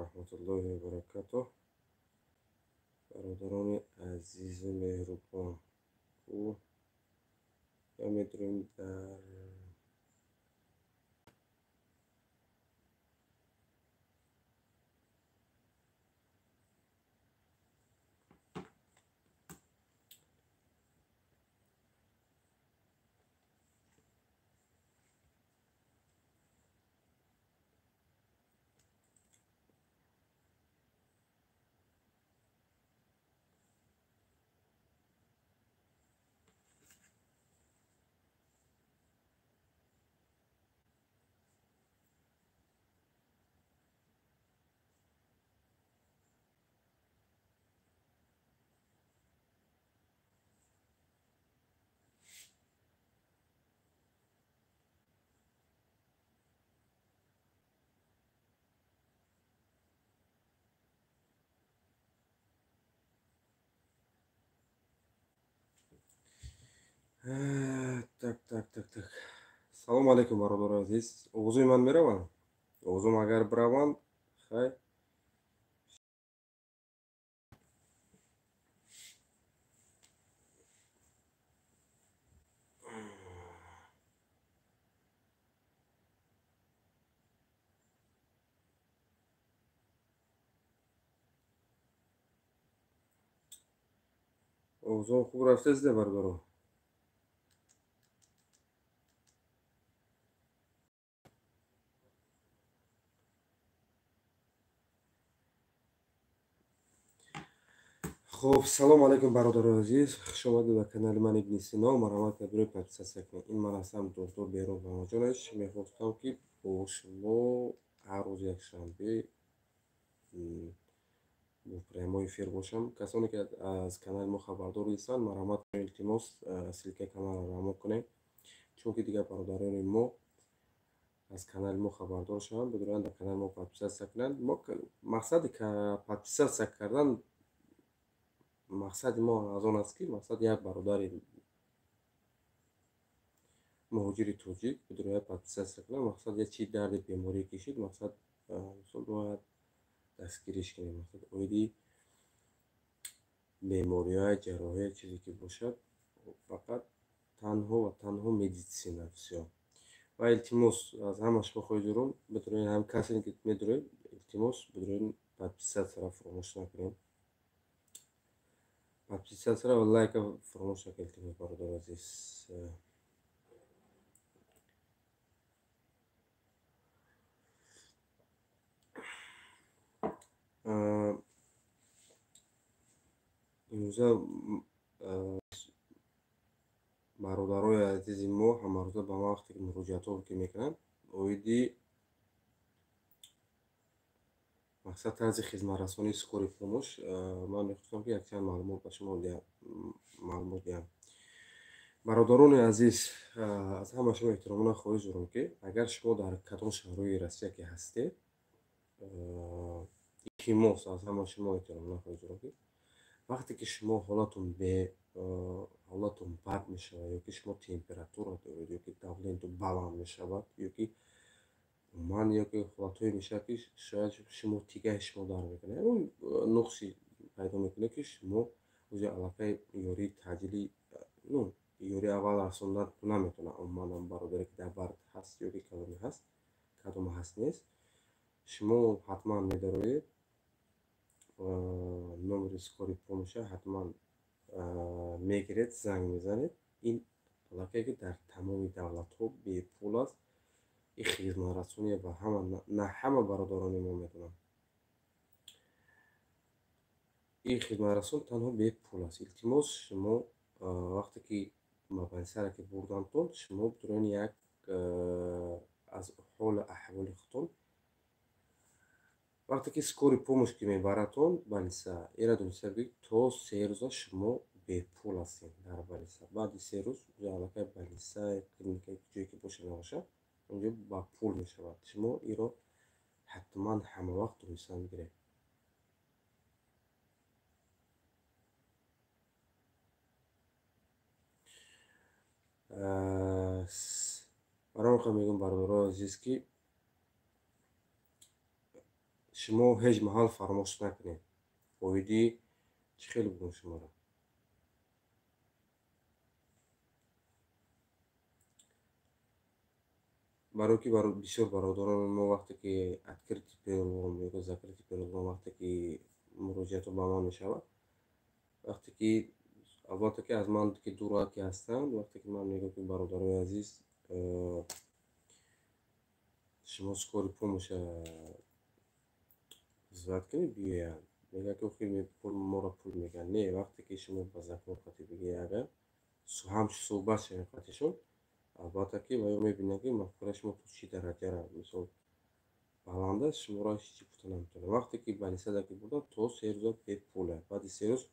rahmatullahi va barakatuh. برادران عزیز مهربان او یا می‌دونیم در так. Салом алейкум, бародар азиз. Овозуи ман мераванд? Овозум агар бираванд, хай. Овозум хуб рафтезида, бародаро. خب سلام علیکم برادران عزیز، خوش آمدید به کانال من ابن سینا. مرحمت بروی подписаться کنید. این من هستم دکتر بیرون بهاجانش. میخواستم که با شما هر روز یک شنبه با پریمای افیر باشم. کسانی که از کانال ما خبردار نیستند مرحمت کنید، التماس سلکه کانال را رام کنید، چون که دیگه برادران ما از کانال ما خبردار شوند بدون در کانال ما подписаться کنند. ما مقصد که подписаться کردن مقصد ما از آن است که مقصد یک برادر مهاجر توجیک بدون подписаться کنه، مقصد یک چی درد بیماری کشید، مقصد مثلا باید دستگیریش کنیم، مقصد اویدی بیماری های جراحی چیزی که باشد فقط تنها و تنها مدیسین بسیار. و التماس از همش بخواهید جورم بدون هم کسی که میدونید التماس بدون подписаться را فراموش نکنیم. подписаться را و لایک فراموش نکنید برادر عزیز. امروزه برادرای عزیز ما همه روزه به ما وقتی که مراجعت ها که میکنن اویدی مقصد طرز خدمت رسانی سکوری فراموش، من میخواستم که یک چند معلومات به شما معلومات دهم. برادران عزیز، از همه شما احترامانه خواهش دارم که اگر شما در کدام شهرهای روسیه که هستید، التماس از همه شما احترامانه خواهش دارم که وقتی که شما حالتون حالتون بد میشه یا که شما تمپراتور دارید یا که داولتون بلند میشود یا که من یا که حالتوی میشه که شاید شما تیگه شما در میکنه، اون نقصی پیدا میکنه که شما اوجه علاقه یوری تعجیلی یوری اول رسوندن نمیتونه. من برادری که در برد هست یا که کدومی هست کدوم هست نیست، شما حتما میدارید نمبر سکوری پومشه حتما میگیرید، زنگ میزنید. این علاقه که در تمام دولت ها بی پول است. این خدمت رسانی به همه نه همه برادران ما میدونن این خدمت رسان تنها بی پول است. التماس شما وقتی که مباحثه را که بردنتون شما بتونین یک از حال احوال خودتون وقتی که سکوری پومش که میبراتون بلیسا ایرا دونسه تو 3 روز شما بی پول هستین در بلیسا. بعد 3 روز علاقه بلیسا کلینیک جایی که باشه نباشه اونجا با پول میشود. شما ایرا حتما همه وقت دونسه میگیره. برای میگم برادرها عزیز که шумо ҳеҷ маҳал фаромӯш накунед. Оиди чӣ хеле бугум шуморо. барое ки бисёр бародарони мо вақте ки открити перелом ё закрити перелом вақте ки муроҷиатҳо ба ман мешавад, вақте ки албатта ки аз ман ки дур ки ҳастанд, вақте ки ман мегӯям ки бародарои азиз, шумо скори помоща звать кунед биёянд, мегӯяд ки охир моро пул мегӯянд. Не, вақте ки шумо ба закон қатъи бигӯяд агар ҳамчи суҳбат шавед қатъишон, албатта ки ва ё мебинад ки мафкураи шумо то чӣ дараҷара мисол баланд аст, шуморо ҳеҷ чӣ гуфта наметавонад. Вақте ки ба нисбат ки буданд то 3 рӯза бепула, баъди 3 рӯз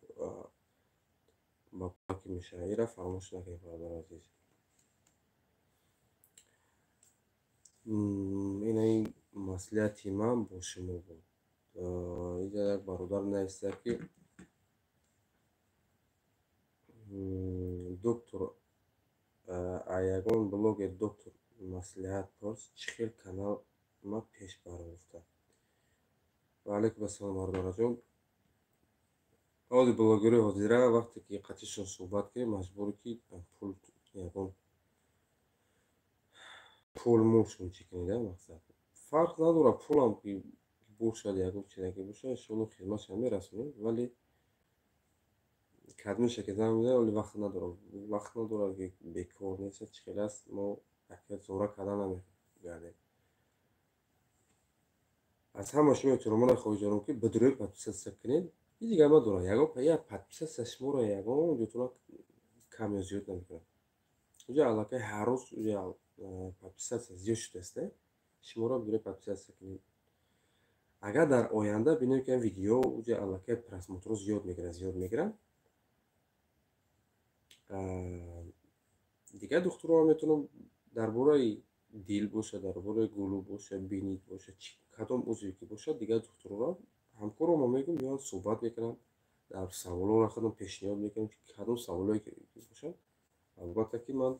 ба пулаки мешавад. Инро фаромӯш накунед бародари азиз. ин маслиҳати ман бо шумо буд. Инҷа як бародар наистад ки доктор ягон блоге доктор маслиҳат пурс чӣ хел канал ма пеш бароварда. Ва алайкум ассалом бародараҷон. ҳоли блогери ҳозира вақте ки қатъишон суҳбат кунем маҷбуре ки пул ягон пул мушон чӣ кунед мақсад. Фарқ надорад пулам ки бошад ягон чизе ки бошад, иншоалло хидматшон мерасонем, вале кадмиша ки зам мезанем вале вақт надорад ки бекор нест, чӣ хел аст, мо зора карда намегардем. аз ҳама шумо эҳтиромона хоҳиш дорам ки бидурои подписатсия кунед. И дигар надорад, як подписатсия шуморо ягон ҷотона кам ё зиёд намекунад. Уҷа аллакай ҳар рӯз подписатсия зиёд шудааст, шуморо бидурои подписатсия кунед. Агар дар оянда бинем ки видео уҷа аллакай просмотрҳо зиёд мегирад, дигар духтурҳо метавонам дар бораи дил бошад, дар бораи гулӯ бошад, бинид бошад, кадом узве ки бошад, дигар духтурҳо ҳамкорро мо мегӯям меоянд суҳбат мекунанд, дар саволҳоро худам пешниҳод мекунем ки кадом саволое ки бошад. Албатта ки ман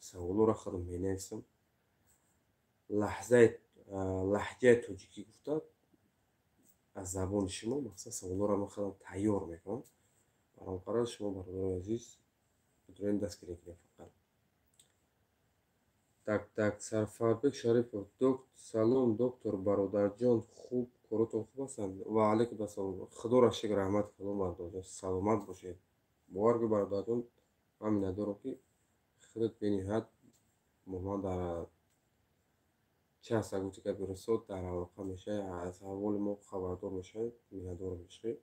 саволҳоро худам менависам. лаҳҷаи тоҷикӣ гуфта аз забони шумо мақсад саволҳоро ман худам тайёр мекунам. барои қарор шумо бародари азиз бидурои дастгирӣ кунед фақат. Так Сарфарбек Шарипов. Салом доктор бародарҷон, хуб коротон хуб ҳастанд? Ва алайкум ассалом. Худоро шукр, раҳмат кадом бародарҷон, саломат бошед. бовар кунед бародарҷон, ман миннатдорам ки худат бениҳоят бо ман дар чӣ аст гуфте ки бирасот дар алоқа мешавед, аз аҳволи мо хабардор мешавед, миннатдорам мешавед.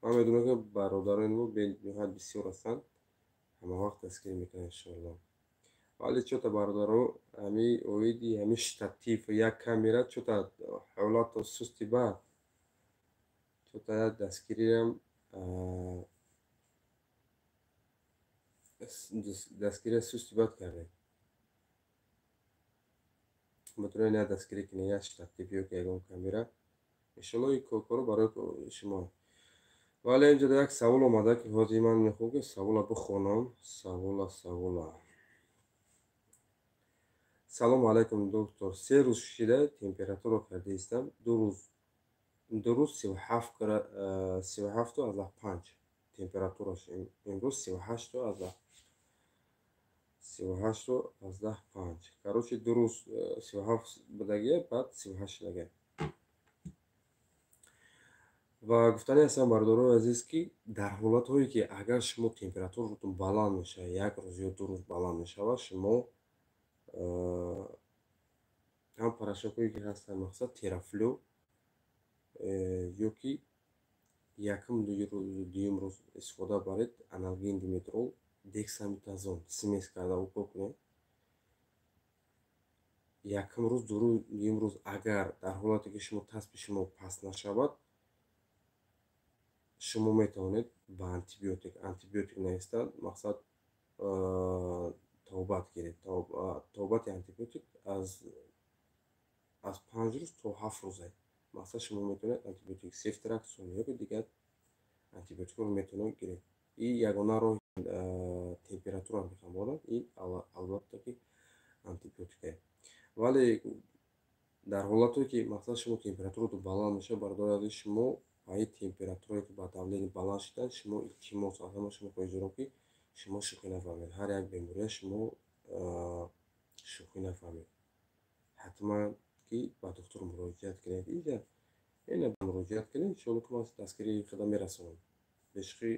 ман медонам ки бародарони мо бениҳоят бисёр ҳастанд, ҳамавақт дастгирӣ мекунанд иншоалло. вале чота бародаро ҳами оиди ҳами штатив як камера чота ҳолато сусти бад чота як дастгириам дастгирия сусти бад кардем. метавонед як дастгирӣ кунед, як штатив ё ягон камера. иншоалло ин корро барои шумо. вале инҷо як савол омада ки ҳозир ман мехоҳам ки савола бихонам. Савола. Салом алайкум доктор. 3 рӯз шида температура кардаистам. 2 рӯз 37.5 температураш. имрӯз 38.5. Короче 2 рӯз 37 будагия, баъд 38 шудагия. ва гуфтани ҳастам бародарои азиз ки дар ҳолатҳое ки агар шумо температуратон баланд мешавад, 1 рӯз ё 2 рӯз баланд мешавад, шумо ҳам порошокҳое ки ҳастанд мақсад терафлю ё ки якум дуюм рӯз истифода баред, аналгин диметрол, дексаметазон смес карда укол кунед. Якум рӯз дуюм рӯз агар дар ҳолате ки шумо таспи шумо паст нашавад, шумо метавонед ба антибиотик наистад мақсад тавбат гиред. Тавбати антибиотик аз 5 рӯз то 7 рӯза. мақсад шумо метавонед антибиотик сефтраксон ё дигар антибиотикро метавонед гиред. ин ягона роҳи температура мехамонад, ин албатта ки антибиотик. вале дар ҳолате ки мақсад шумо температураро баланд меша, бардори шумо ҳаи температурае ки ба давлени баланд шудан шумо илтимос аз ҳама шумо хоҳиш дорам ки шумо шӯхӣ нафаҳмед. Ҳар як бемория шумо шӯхӣ нафаҳмед. ҳатман ки ба доктор муроҷиат кунед. Иҷа ина муроҷиат кунед, иншоалло ки ман дастгирии худам мерасонам. бешқи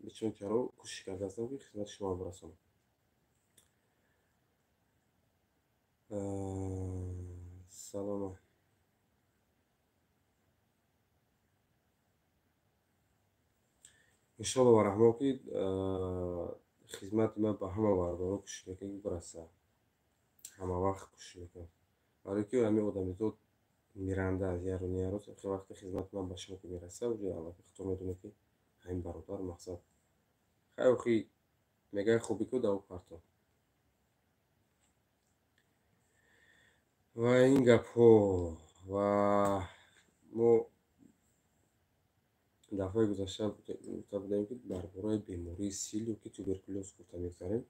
бечун чаро кӯшиш кардаастам ки хизмати шумо бирасонам. салома. иншоалло ва раҳмо ки хизмати ман ба ҳама бардорон кӯшиш мекунам ки бираса. ҳама вақт кӯшиш мекунам. барое ки ҳамин одамизод миранда аз ярӯни ярӯз вақти хизмати ман ба шумо ки мераса, уҷа аллакай худто медонад ки ҳамин бародар мақсад хайохи мегӯяд хуби ку даво парто. ва ин гапҳо ва мо дафъаи гузашта гуфта будем ки дар бораи бемории сил ё ки туберкулёз гуфта мегзарем.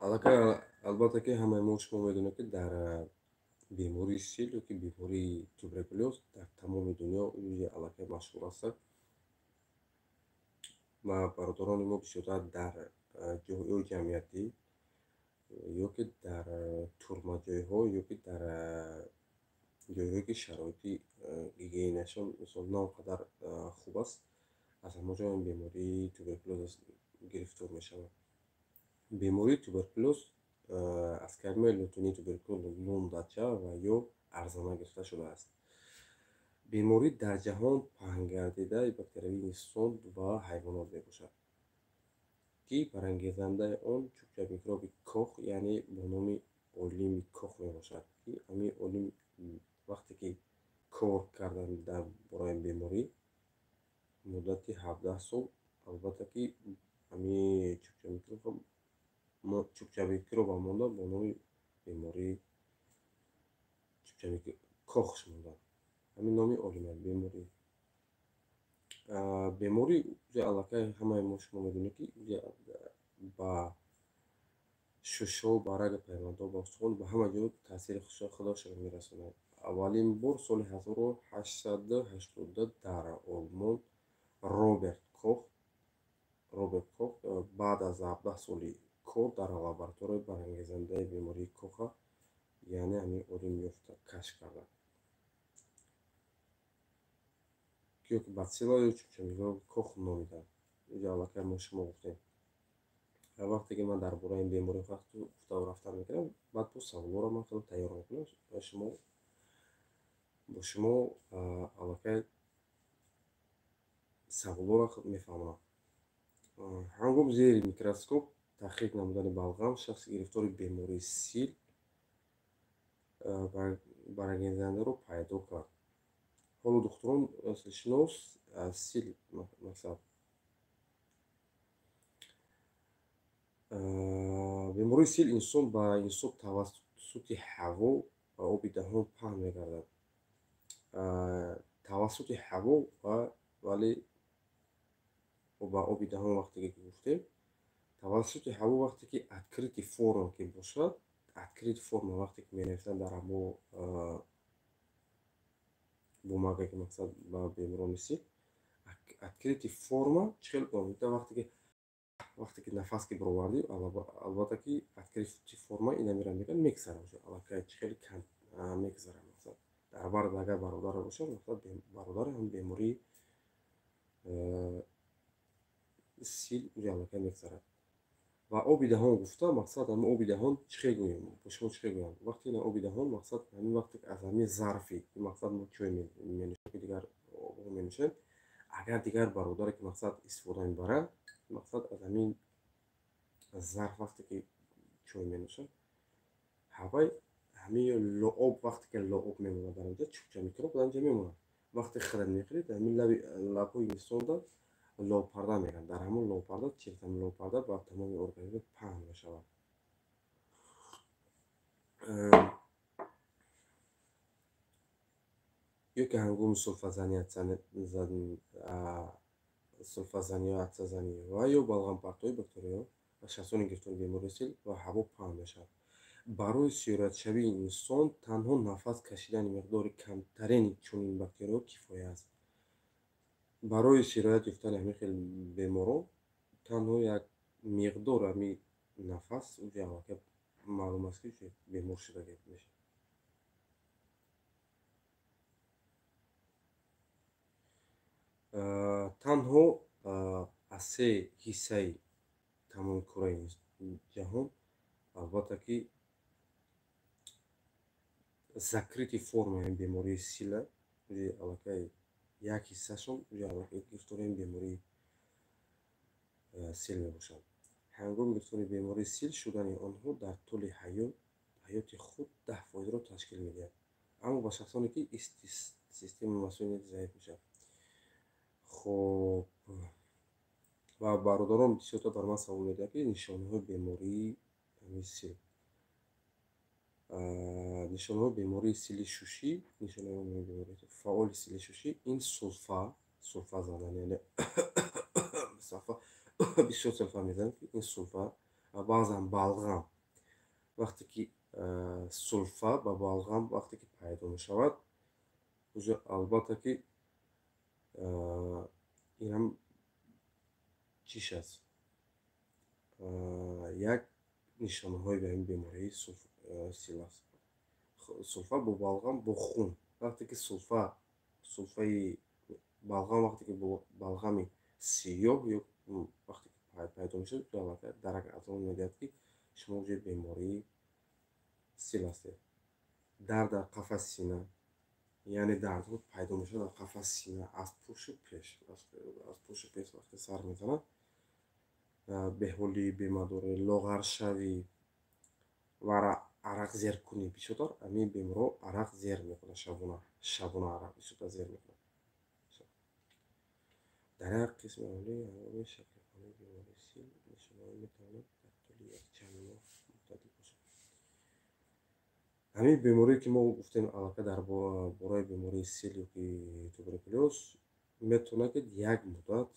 аллакай албатта ки ҳамаи мо шумо медонем ки дар бемории сил ё ки бемории туберкулёз дар тамоми дунё аллакай машҳур астад. ва бародарони мо бисёртар дар ҷойҳои ҷамъиятӣ ё ки дар турмаҷойҳо ё ки дар ҷойҳое ки шароити гигиенашон мисол на он қадар хуб аст, аз ҳама ҷо ин бемории туберкулёз гирифтор мешавад. бемории туберкулёз аз калимаи лотинии туберкул лундача ва ё арзана гирифта шудааст. беморӣ дар ҷаҳон паҳнгардидаи бактерияви инсон ва ҳайвонот мебошад ки барангезандаи он чӯбчак микроби кох, яъне бо номи олими кох мебошад ки ҳамин олим вақте ки кор кардан дар бораи беморӣ муддати 17 сол, албатта ки ҳамин чӯбчак микроб монда бо номи бемории чӯбчаки кохш монда. ҳамин номи олимаи беморӣ. беморӣ аллакай ҳамаи мо шумо медонем ки ба шушҳо, ба рага пайвандҳо, ба устухон, ба ҳама ҷо таъсири худашро мерасонад. аввалин бор соли 1882 дар олмон роберт кох баъд аз 17 соли кор дар лабораторияи барангезандаи бемории коха, яъне ҳамин олим ёфта кашф карда ки бацилла ё чӯбчаки кох номида. иҷа аллакай мо шумо гуфтем. вақте ки ман дар бораи ин беморӣ гуфтаву рафта мекунам, баъд бо саволҳоро ман худам тайёр мекунам бо шумо аллакай саволҳоро мефаҳмонам. ҳангоми зери микроскоп таҳқиқ намудани балғам шахси гирифтори бемории сил барангезандаро пайдо кард. ҳоло духтурон силшинос сил мақсад бемории сил инсон ба инсон тавассути ҳаво ва оби даҳон паҳн мегардад. тавассути ҳаво вале ба оби даҳон вақте ки гуфтем, тавассути ҳаво вақте ки открити форма ки бошад, открити форма вақте ки менависанд дар ҳамо бумага ки мақсад ба беморони сил, открити форма чӣ хел гуфта вақте ки нафас ки баровардӣ, албатта ки открити форма ина мера мекунад мегзара, аллакай чӣ хел кам мегзара. мақсад дар бар агар бародаре бошад, мақсад бародаре ҳам бемории сил аллакай мегзарад. ва оби даҳон гуфта, мақсад ҳамин оби даҳон чӣ хел гӯем, бо шумо чӣ хел гӯям. вақте ин оби даҳон мақсад ҳамин вақте аз ҳамин зарфи мақсад мо чой менӯшем ки дигар менӯшем, агар дигар бародаре ки мақсад истифода мебарад, мақсад аз ҳамин зарф вақте ки чой менӯшад, ҳавай ҳамин луоб вақте ки луоб мемонад дар онҷа, чӯбчак микроб дар онҷа мемонад. вақте хӯрад мехӯред, ҳамин лабҳои инсонда ловпарда мегӯянд. дар ҳамон ловпарда ҳамин ловпарда ба тамоми организм паҳн мешавад. ё ки ҳангоми сулфазанӣ ё атсазанӣ ва ё балғампартои бактериё ва шахсони гирифтори бемории сил ва ҳаво паҳн мешавад. Барои сиёратшавии инсон танҳо нафас кашидани миқдори камтарини чунин бактериё кифоя аст. барои сироят ёфтани ҳамин хел беморон танҳо як миқдор ҳамин нафас уҷа аллакай маълум аст ки бемор шуда мешавад. танҳо аз се ҳиссаи тамоми кураи ҷаҳон албатта ки закрити формаи бемории сила аллакай як ҳиссашон аллакай гирифтори бемории сил мебошад. ҳангоми гирифтори бемории сил шудани онҳо дар тӯли ҳаёти худ 10%-ро ташкил медиҳад, аммо ба шахсоне ки системаи масмумият заиф мешавад. хоб ва бародарон бисёрта бар ман савол медиҳад ки нишонаҳои бемории сил. нишонаҳои бемории сили шушӣ, фаъоли сили шушӣ ин сулфа задан, яъне бисёр сулфа мезанад ки ин сулфа ва баъзан балғам. вақте ки сулфа ба балғам вақте ки пайдо мешавад, уҷа албатта ки инам чиш аст, як нишонаҳои ба ин бемории сил аст. сулфа бо балғам бо хун, вақте ки сулфаи балғам вақте ки бо балғами сиёҳ ё вақте ки пайдо мешавад, аллакай дарак азон медиҳад ки шумо уҷаи бемории сил ҳастед. дард дар қафаси сина, яъне дардҳо пайдо мешавад дар қафаси сина аз пушу пеш вақте сар мезанад, беҳолӣ, бемадорӣ, лоғаршавӣ ва арақ зеркунӣ. бисёртар ҳамин беморҳо арақ зер мекунад, шабона арақ бисёртар зер мекунад. дар як қисми аввалини ҳангоми шаклифаҳмии бемории сил нишонаҳое метавонанд дар тӯли якчанд моҳ муътадил бошанд. ҳамин беморие ки мо гуфтем аллакай дар бораи бемории сил ёки туберкулёз метавонад ки як муддат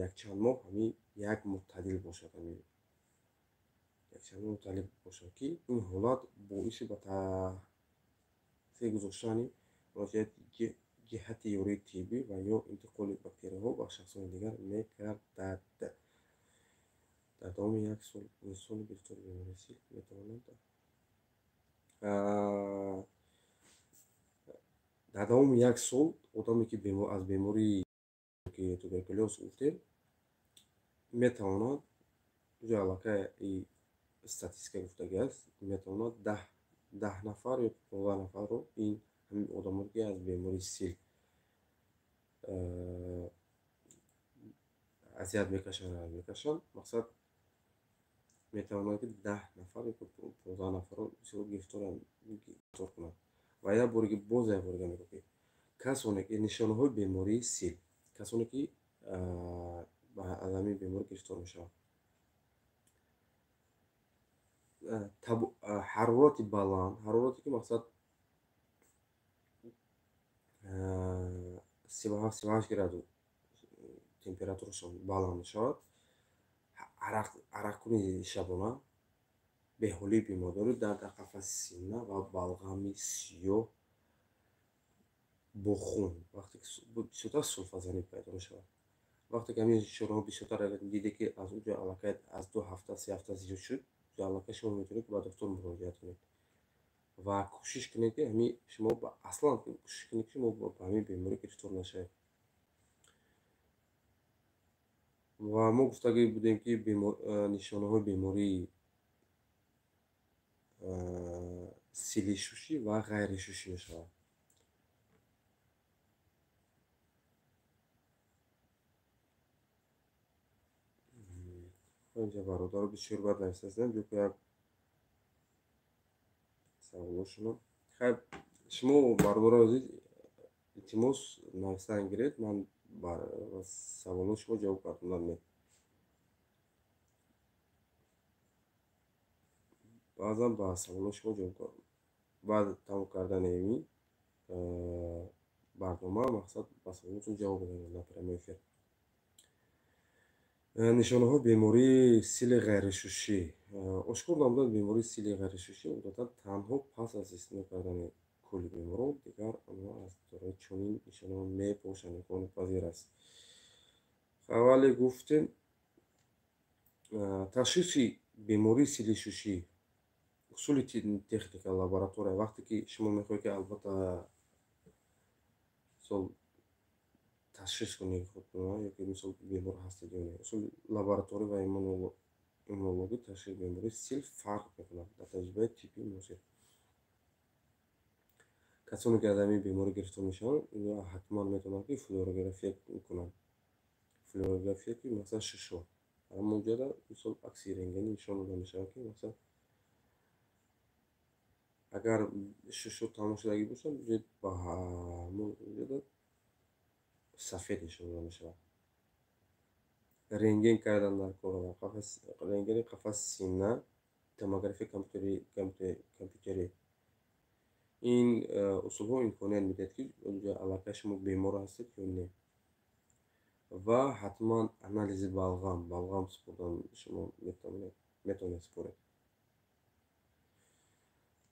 якчанд моҳ ҳамин як муътадил бошад, ки ин ҳолат боиси ба таъсир гузоштани ҷиҳати ёрии тиббӣ ва ё интиқоли бактерияҳо ба шахсони дигар мегардад. дар давоми як сол инсони гирифтори бемории сил метавонад дар давоми як сол одаме ки аз бемории туберкулёз гуфтем метавонад уҷа аллакай статистика гуфтагӣ аст, метавонад 10 нафар ё 15 нафарро ин ҳамин одамоне ки аз бемории сил азият мекашанд, мақсад метавонад ки 10 нафар ё 15 нафарро гирифтор кунад. ва як бориги боз як борига мегӯям ки касоне ки нишонаҳои бемории сил, касоне ки аз ҳамин беморӣ гирифтор мешаванд, ҳарорати баланд, ҳарорате ки мақсад 38 градус температурашон баланд мешавад, арақкунӣ шабона, беҳолӣ, бемадорӣ, дард дар қафаси сина ва балғами сиёҳ бо хун, вақте ки бисёртар сулфазанӣ пайдо мешавад. вақте ки ҳамин нишонаҳо бисёртар диде ки аз уҷа аллакай аз 2 ҳафта 3 ҳафта зиёд шуд, аллакай шумо метавонед ки ба доктор муроҷиат кунед ва кӯшиш кунед ки шумо аслан кӯшиш кунед ки шумо ба ҳамин беморӣ гирифтор нашавед. ва мо гуфтагӣ будем ки нишонаҳои бемории сили шушӣ ва ғайри шушӣ мешавад. инҷа бародаро бисёр бад нависаам ҷо ки як саволошуно. хайр, шумо бародаро азиз илтимос нависаан гиред, ман ба саволои шумо ҷавоб гардондан меям. баъзан ба саволои шумо ҷавоб баъд тамом кардани ин барнома мақсад ба саволотон ҷавоб додам дар прямой эфир. нишонаҳои бемории сили ғайришушӣ. Ошкор намуданд бемории сили ғайришушӣ одатан танҳо пас аз истеъмол кардани кӯли беморон дигар онҳо аз дорои чунин нишонаҳо мебошанд, имконпазир аст. аввале гуфтем ташхиси бемории сили шушӣ усули техника лаборатория вақте ки шумо мехоҳед ки албатта мисол ташхис кунед ёки мисол бемор ҳастед ё не. Усули лаборатория ва иммунологӣ ташхиси бемории сил фарқ мекунад дар таҷрибаи тиббии муосир. касоне ки аз ҳамин беморӣ гирифтор мешаванд ҳатман метавонанд ки флюорография кунанд. Флюорография ки масалан шушо дар ҳамон ҷода мисол акси рентгени нишон дода мешавад ки масалан агар шушо тамом шудагӣ бошад ба ҳамон ҷода сафед нишон дода мешавад. рентген кардан дар рентгени қафаси сина, томографияи компютери. ин усулҳо имконият медиҳад ки аллакай шумо бемор ҳастед ё не. ва ҳатман анализи балғам супурдан шумо метавонед супоред.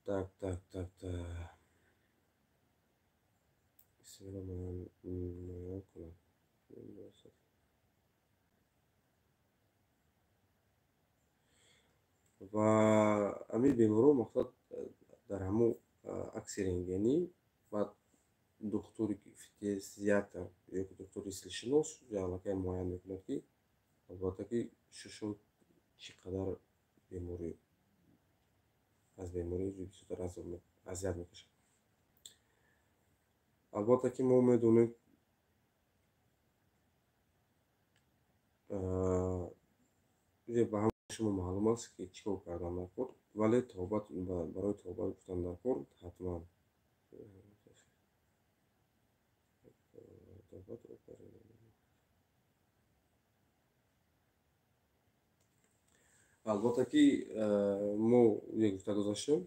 Так. Бисмилла ман кунам. ва ҳамин беморҳо мақсад дар ҳамон акси рентгенӣ ва духтури физиатр ёки духтури силшинос аллакай муайян мекунад ки албатта ки шушо чӣ қадар аз бемории бисёртар азият мекашад. албатта ки мо медонем ба ҳамаи шумо маълум аст ки чӣ кор кардан дар кор, вале барои тобат гуфтан дар кор ҳатман албатта ки мо гуфта гузаштем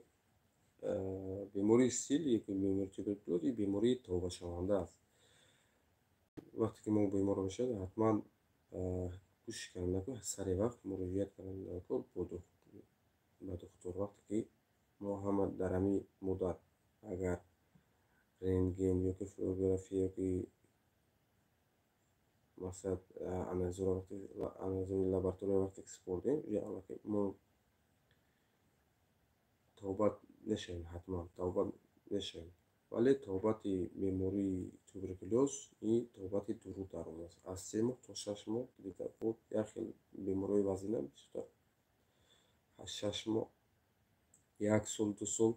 бемории сил ёки бемории туберкулёз ин бемории тобатшаванда аст. вақте ки мо бемор мешавем ҳатман кӯшиш карда сари вақт муроҷиат кардан ба духтур. вақте ки мо ҳама дар ҳамин муддат агар рентген ёки флюорография ёки масалан анализҳои лаборатория вақте ки супордем мо тобат мешавем, ҳатман тобат мешавем. вале тобати бемории туберкулёз ин тобати дуру дароз аст. аз 3 моҳ то 6 моҳ як хел бемории вазина бисёртар 6 моҳ, 1 сол, 2 сол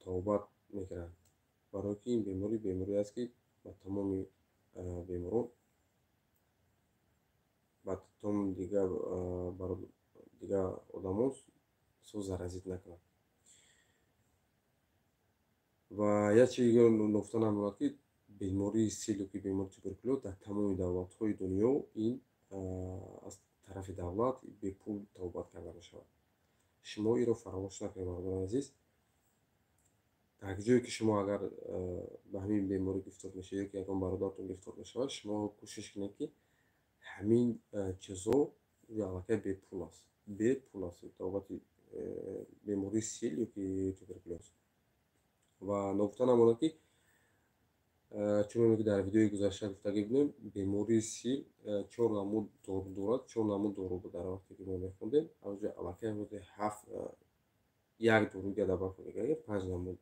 тобат мекунанд. барое ки ин беморие аст ки ба тамоми беморон ба тамоми дигар одамон заразит накунад. ва як чизи дигар гуфта намеёвад ки бемории сил ёки бемории туберкулёз дар тамоми давлатҳои дунё ин аз тарафи давлат бепул тобат карда мешавад. шумо инро фаромӯш накунед бародари азиз. дар ҷое ки шумо агар ба ҳамин беморӣ гирифтор мешавед ёки ягон бародаратон гирифтор мешавад, шумо кӯшиш кунед ки ҳамин чизҳо аллакай бепул аст тобати бемории сил ёки туберкулёз. ва ногуфта намонад ки чуноне ки дар видеои гузашта гуфтагӣ будем, бемории сил 4 намуд дору дорад. 4 намуд дору дар вақте ки мо мехондем аллакай як доруи гадабар 5 намуд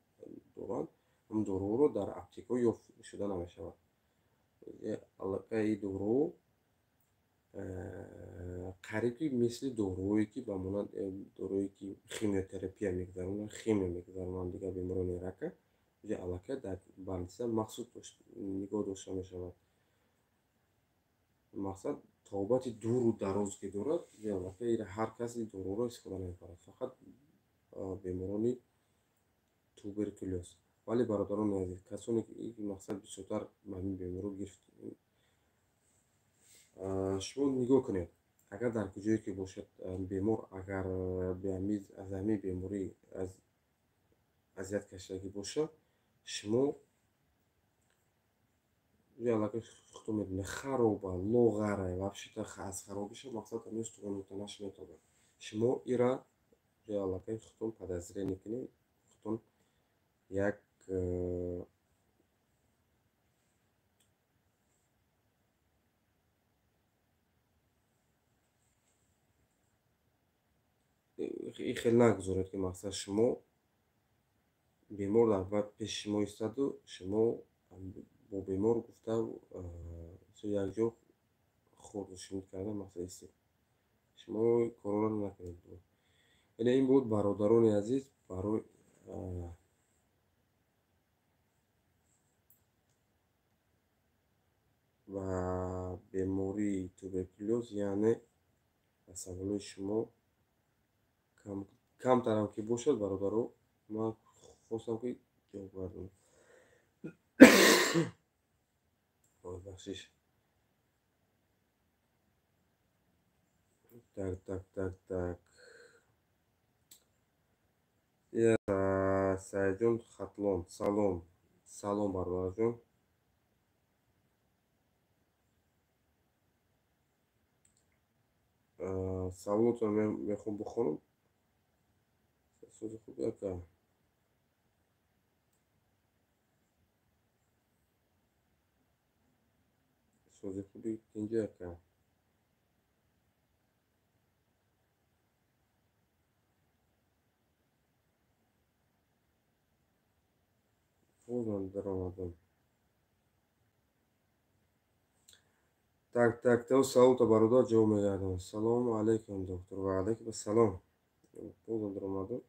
доранд. ҳам доруро дар аптекаҳо ёфт шуда намешавад. аллакай дору қариб ки мисли доруҳое ки ба монанд доруҳое ки химиотерапия мегузаронанд, химия мегузаронанд дигар беморони рака аллакай дар баланса махсус нигоҳ дошта мешавад. мақсад тобати дуру дароз ки дорад аллакай ҳар кас ин доруро истифода намекунад, фақат беморони туберкулёз. вале бародарони азиз, касоне ки мақсад бисёртар ба ҳамин беморӣ гирифт, шумо нигоҳ кунед, агар дар куҷое ки бошад бемор агар аз ҳамин беморӣ азият кашидагӣ бошад, шумо ялаки хто медоне хароба лоғара вообще-то аз харобиша мақсад ҳамест онутанаш метода шумо ира ялаки хтон подозрение мекунед хтон як хел нагузоред ки мақсад шумо бемор дар пеши шумо истоду шумо бо бемор гуфта якҷо хурдшумид карда мақсад истед шумо корро накунед. Яъне ин буд бародарони азиз барои ва бемории туберкулёз яъне ба саволои шумо камтарам ки бошад бародаро ман хостам ки ҷавоб гардонам. бахшиш так Саидҷон Хатлон салом бародарҷон. Саволотро мехоҳам бихонам. Сози хуби ака. Сози хуби кинҷи ака. Бозам даромадам. Так, то саулта бародар ҷавоб мегардам. Салому алейкум доктор. Ва алейкум ассалом. Бозам даромадам.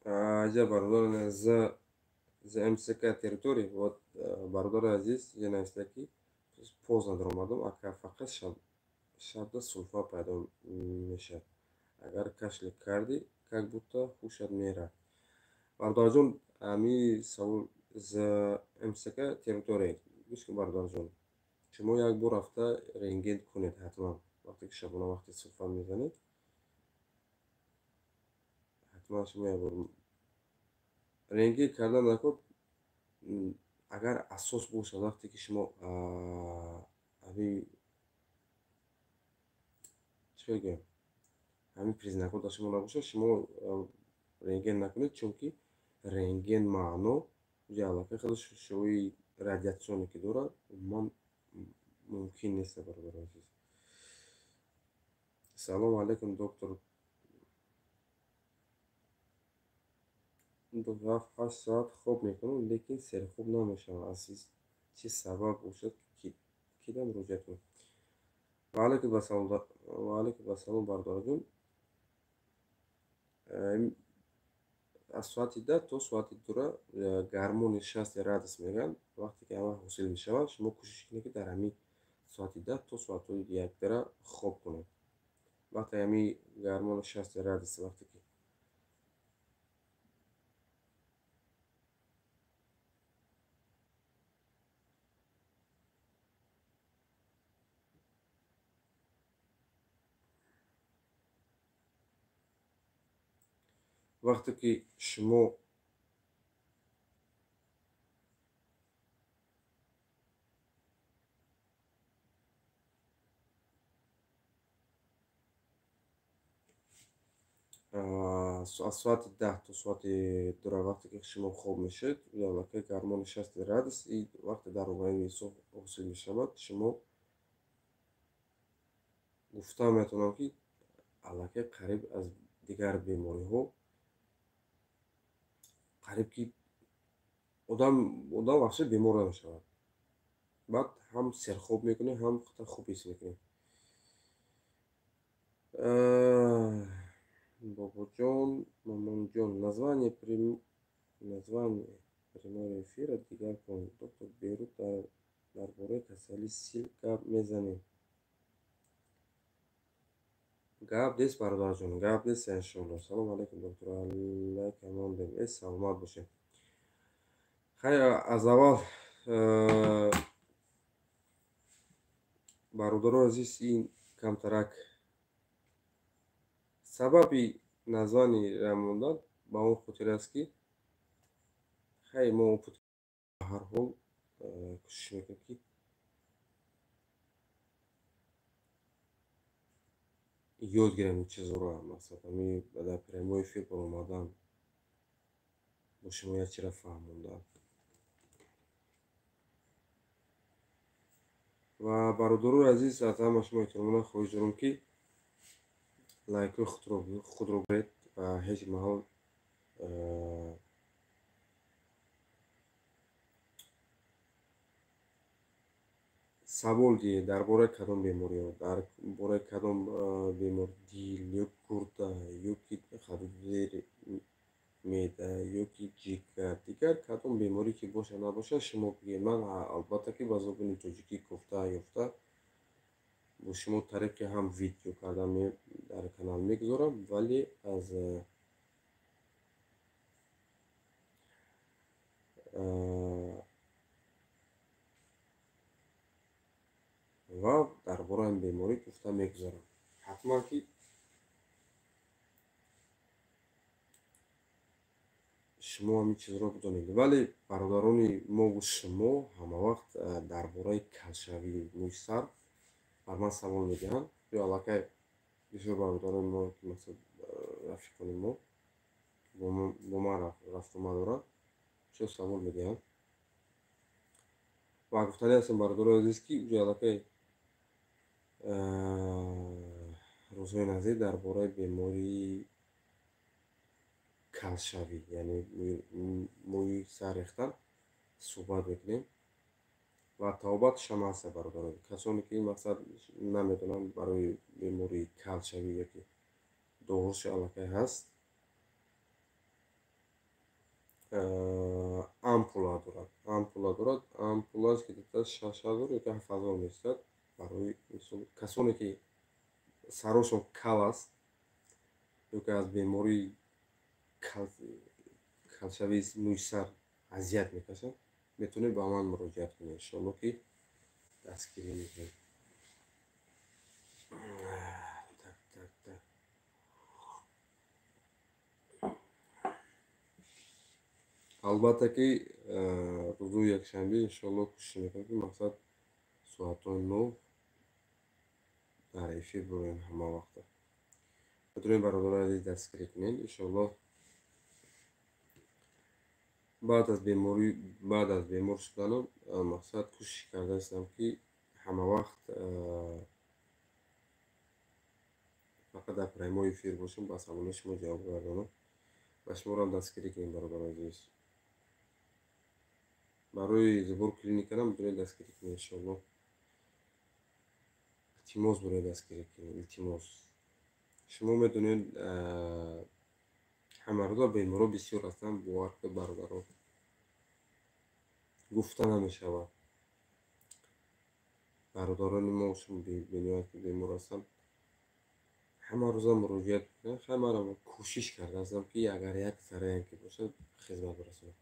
Аҷа бародарон за МСК территория вот бародар азиз янаста ки поздно даромадам. Ака фақат шабда сулфа пайдо мешавад. Агар кашли карди как будто хушад мерад. Бародарҷон ами савол за МСК территория гӯш ки бародарҷон шумо як бор рафта рентген кунед ҳатман. Вақте ки шабона вақти сулфа мезанед ҳатман шумо як бор рентген кардан накун. Агар асос бошад вақте ки шумо ами чӣ мегӯям ҳамин признакҳо дар шумо набошад шумо рентген накунед чунки рентген маъно ҷалака хеле шӯи радиатсионе ки дорад умуман мумкин нест. бародар азиз салому алейкум доктор. 7-8 соат хоб мекунам лекин серхоб намешавам. Азиз чӣ сабаб бошад кида муроҷиат кунам? ва алейкум ассалом бародарҷон. аз соати 10 то соати 2 гормони 60 градус мегӯянд. вақте ки ҳама ҳосил мешавад шумо кӯшиш кунед ки дар ҳамин соати 10 то соати 1 хоб кунед. вақте ҳамин гормони 60 градус вақте ки вақте ки шумо аз соати 10 то соати 2 вақте ки шумо хоб мешавед ялака гормони 60 градус и вақте дар организми инсон ҳосил мешавад шумо гуфта метавонам ки аллакай қариб аз дигар бемориҳо қариб ки одам вообще бемор намешавад. баъд ҳам серхоб мекунем ҳам хуб ҳис мекунем. бобоҷон мамонҷон название прямого эфира дигар кунед. доктор беруд дар бораи касали сил гап мезанем. гап нест бародарҷон, гап нест иншоалло. салому алейкум доктор. алайкум мондем. саломат бошед. хай аз аввал бародару азиз, ин камтарак сабаби названи рамондан ба он хотир аст, ки хай мо опыт ба ҳар ҳол кӯшиш мекунем, ки ёд гирем ин чизҳоро. Масалан дар прямой эфир баромадан бо шумо як чизро фаҳмондан. ва бародарои азиз, аз ҳама шумо эҳтиромона хоҳиш дорам, ки лайкҳои худро гиред ва ҳеҷ маҳал савол диҳед дар бораи кадом бемориҳо, дар бораи кадом бемори дил ё гурда ёки хадудери меъда ёки ҷигар, дигар кадом беморӣ ки боша набоша шумо бигӯед. Ман албатта ки ба зубони тоҷикӣ гуфта ёфта бо шумо тариқи ҳам видео кардан дар канал мегузорам, вале аз ва дар бораи ин беморӣ гуфта мегузорам. Ҳатман ки шумо ҳамин чизро бидонед. Вале бародарони мову шумо ҳамавақт дар бораи калшавии мӯи сар бар ман савол медиҳанд. ё аллакай бисёр бародарони мо ки масалан рафиқони мо бо ман рафтомад доранд, бисёр савол медиҳанд. ва гуфтани ҳастем бародарои азиз, ки ё аллакай рӯзҳои назир дар бораи бемории калшавӣ, яъне мӯи сар рехтан суҳбат мекунем. ва тавобатшам ҳаста бародарон. Касоне ки мақсад намедонанд барои бемории калшавӣ ёки доғриши аллакай ҳаст, ампула дорад. Ампулааш ки дитас 6000 ёки 7000 меистад. Барои касоне ки сарҳошон кал аст ёки аз бемории калшавии мӯи сар азият мекашанд, метавонед ба ман муроҷиат кунед. Иншоалло ки дастгирӣ мекунем. албатта ки рӯзои якшанбе иншоалло кӯшиш мекунем, ки мақсад соатҳои 9 дар эфир бироем ҳама вақта. метавонед бародарои азиз дастгирӣ кунед. Иншоалло баъд аз бемор шуданам мақсад кӯшиш кардаистам, ки ҳама вақт фақат дар прямой эфир бошам, ба саволои шумо ҷавоб гардонам. ба шумоам дастгирӣ кунед бародарои азиз. барои Зубур клиниканам метавонед дастгирӣ кунед. Иншоалло илтимос барои дастгирӣ кунед. Илтимос. шумо медонед ҳамарӯза беморҳо бисёр ҳастанд, бовар кунед бародарон. гуфта намешавад. бародарони мо шумо бениҳоят ки бемор ҳастанд, ҳамарӯза муроҷиат мекунанд. хай манам кӯшиш кардаастам, ки агар як зараям ки бошад хизмат барасонам.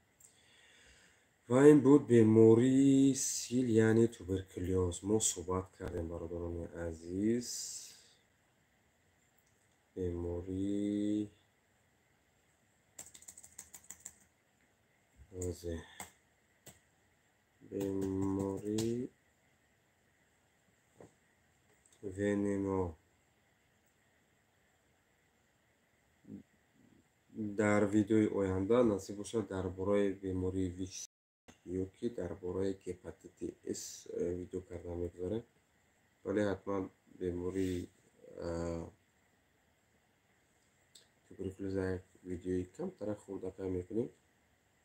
ва ин буд бемории сил, яъне туберкулёз. мо суҳбат кардем бародарони азиз. бемории венено. дар видеои оянда насиб бошад дар бораи бемории ВИЧ ёки дар бораи гепатити С видео карда мегузарем. вале ҳатман бемории туберкулёза як видеои камтарак хурдакай мекунем,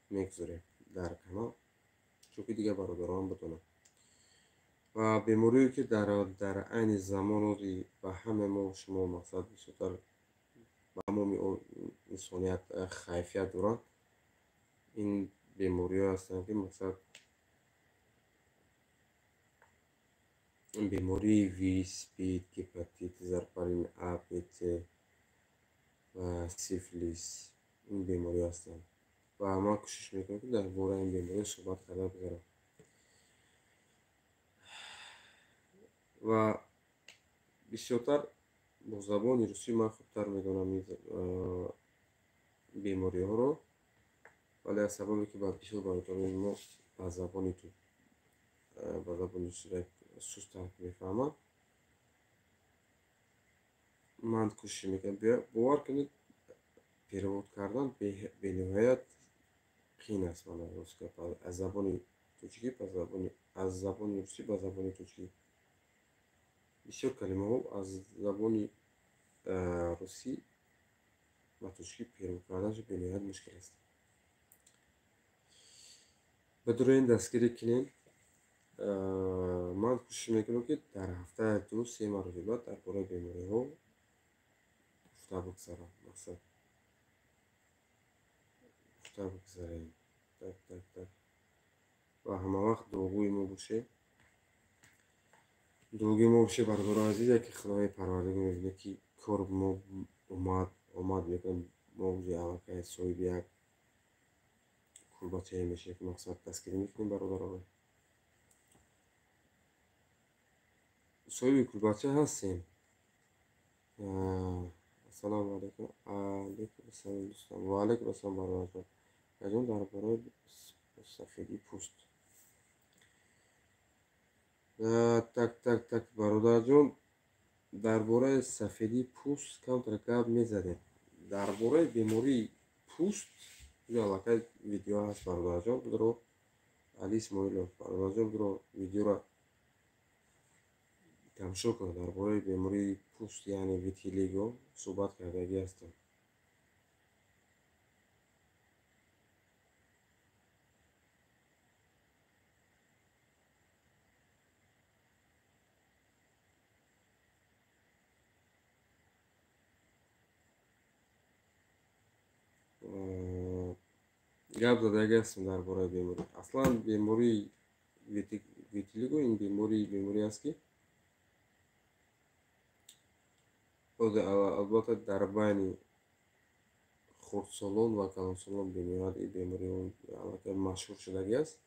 мегузорем дар канал, чунки дигар бародарон бидонанд. ва бемориҳое ки дар айни замон ҳозир ба ҳама мо шумо мақсад бисёртар ба тамоми инсоният хайфият доранд. ин бемориҳо ҳастанд, ки мақсад бемории ВИЧ, СПИД, гепатит, зарпалин А, Б, С ва сифлис. ин бемориҳо ҳастанд. ва ман кӯшиш мекунам, ки дар бораи ин бемориҳо суҳбат карда гузарам. ва бисёртар бо забони русӣ ман хубтар медонам ин бемориҳоро, вале аз сабабе ки ба бисёр бародарони мо ба забони русӣ сустак мефаҳманд, ман кӯшиш мекунам. Бовар кунед, перевод кардан бениҳоят қиин аст. Аз забони тоҷикӣ аз забони русӣ ба забони тоҷикӣ бисёр калимаҳо аз забони русӣ ба тоҷикӣ перевод карданаш бениҳоят мушкил аст. Бидуроин дастгирӣ кунем. Ман кӯшиш мекунам ки дар ҳафтаи 2-3 маротиба баъд дар бораи бемориҳо гуфта бигзарам. Мақсад гуфта бигзарем. Ва ҳама вақт дуогӯи мо бошед. Дуогӯи мо бошед бародарони азиз, яке Худои Парвардигор мебинед ки кор мо омад мекунем. Мо аллакай соҳиби як кулбачае мешавем ки мақсад дастгирӣ мекунем бародаронро. Соҳиби кулбача ҳастем. Ассалому алайкум. Алайкум ассалом дӯстон. Ва алайкум ассалом бародарҷон. Аҷон дар бораи сафеди пӯст. Так бародарҷон, дар бораи сафеди пӯст камтар гап мезадем. Дар бораи бемории пӯст аллакай видео ҳаст бародарҷон. Бидро Али Исмоилов бародарҷон, бидро видеоро тамошо кунед. Дар бораи бемории пӯст, яъне витилиго суҳбат кардагӣ ҳастам. Гап задагӣ ҳастем дар бораи беморӣ. Аслан бемории витилиго ин беморӣ аст ки албатта дар байни хурдсолон ва калонсолон бемориҳо аллакай машҳур шудагӣ аст.